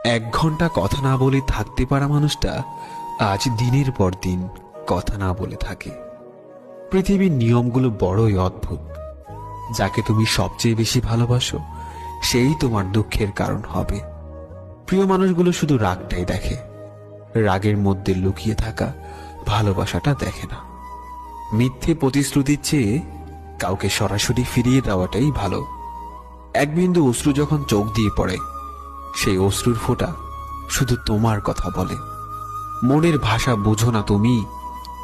1 ঘন্টা কথা না বলে থাকতে পারা মানুষটা আজ দিনের পর দিন কথা না বলে থাকে। পৃথিবীর নিয়মগুলো বড়ই অদ্ভুত। যাকে তুমি সবচেয়ে বেশি ভালোবাসো সেই তোমার দুঃখের কারণ হবে। প্রিয় মানুষগুলো শুধু রাগটাই দেখে, রাগের মধ্যে লুকিয়ে থাকা ভালোবাসাটা দেখে না। মিথ্যে প্রতিশ্রুতির চেয়ে কাউকে সরাসরি ফিরিয়ে দেওয়াটাই ভালো। এক বিন্দু অশ্রু যখন চোখ দিয়ে পড়ে, সেই অশ্রুর ফোঁটা শুধু তোমার কথা বলে। মনের ভাষা বোঝো না তুমি,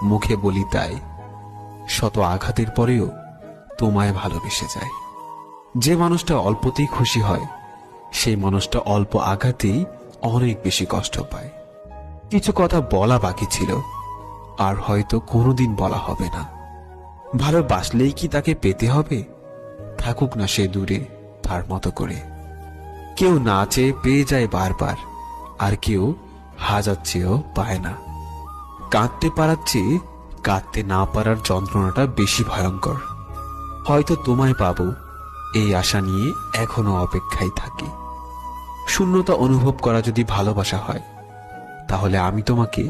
মুখে বলি তাই। শত আঘাতের পরেও তোমায় ভালোবেসে যায়। যে মানুষটা অল্পতেই খুশি হয়, সেই মানুষটা অল্প আঘাতেই অনেক বেশি কষ্ট পায়। কিছু কথা বলা বাকি ছিল, আর হয়তো কোনোদিন বলা হবে না। ভালোবাসলেই কি তাকে পেতে হবে? থাকুক না সে দূরে তার মতো করে। কেউ না চেয়ে পেয়ে যায় বারবার, আর কেউ হাজার চেয়েও পায় না। কাঁদতে পারার চেয়ে কাঁদতে না পারার যন্ত্রণাটা বেশি ভয়ঙ্কর। হয়তো তোমায় পাবো এই আশা নিয়ে এখনো অপেক্ষায় থাকি। শূন্যতা অনুভব করা যদি ভালোবাসা হয়, তাহলে আমি তোমাকে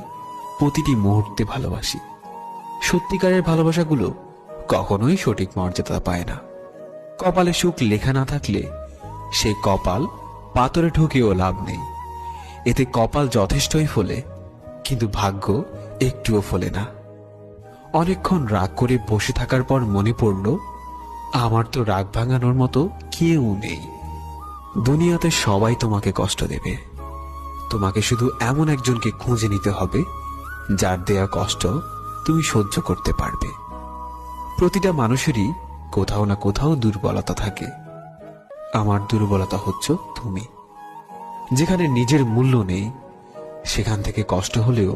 প্রতিটি মুহূর্তে ভালোবাসি। সত্যিকারের ভালোবাসাগুলো কখনোই সঠিক মর্যাদা পায় না। কপালে সুখ লেখা না থাকলে সেই কপাল পাথরে ঢুকেও লাভ নেই। এতে কপাল যথেষ্টই ফলে, কিন্তু ভাগ্য একটুও ফলে না। অনেকক্ষণ রাগ করে বসে থাকার পর মনে পড়ল, আমার তো রাগ ভাঙানোর মতো কেউ নেই। দুনিয়াতে সবাই তোমাকে কষ্ট দেবে। তোমাকে শুধু এমন একজনকে খুঁজে নিতে হবে যার দেয়া কষ্ট তুমি সহ্য করতে পারবে। প্রতিটা মানুষেরই কোথাও না কোথাও দুর্বলতা থাকে। আমার দুর্বলতা হচ্ছে তুমি। যেখানে নিজের মূল্য নেই, সেখান থেকে কষ্ট হলেও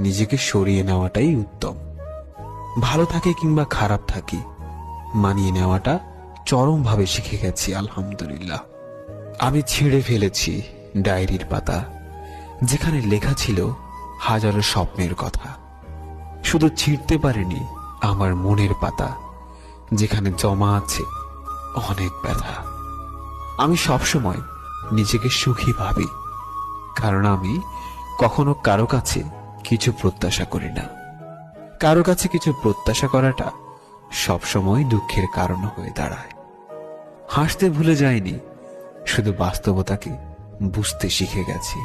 নিজেকে সরিয়ে নেওয়াটাই উত্তম। ভালো থাকে কিংবা খারাপ থাকি, মানিয়ে নেওয়াটা চরমভাবে শিখে গেছি আলহামদুলিল্লাহ। আমি ছিঁড়ে ফেলেছি ডায়েরির পাতা, যেখানে লেখা ছিল হাজারো স্বপ্নের কথা। শুধু ছিঁড়তে পারিনি আমার মনের পাতা, যেখানে জমা আছে অনেক ব্যথা। আমি সবসময় নিজেকে সুখী ভাবি, কারণ আমি কখনো কারো কাছে কিছু প্রত্যাশা করি না। কারো কাছে কিছু প্রত্যাশা করাটা সবসময় দুঃখের কারণ হয়ে দাঁড়ায়। হাসতে ভুলে যাইনি, শুধু বাস্তবতাকে বুঝতে শিখে গেছি।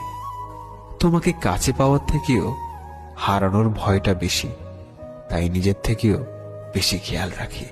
তোমাকে কাছে পাওয়ার থেকেও হারানোর ভয়টা বেশি, তাই নিজের থেকেও বেশি খেয়াল রাখি।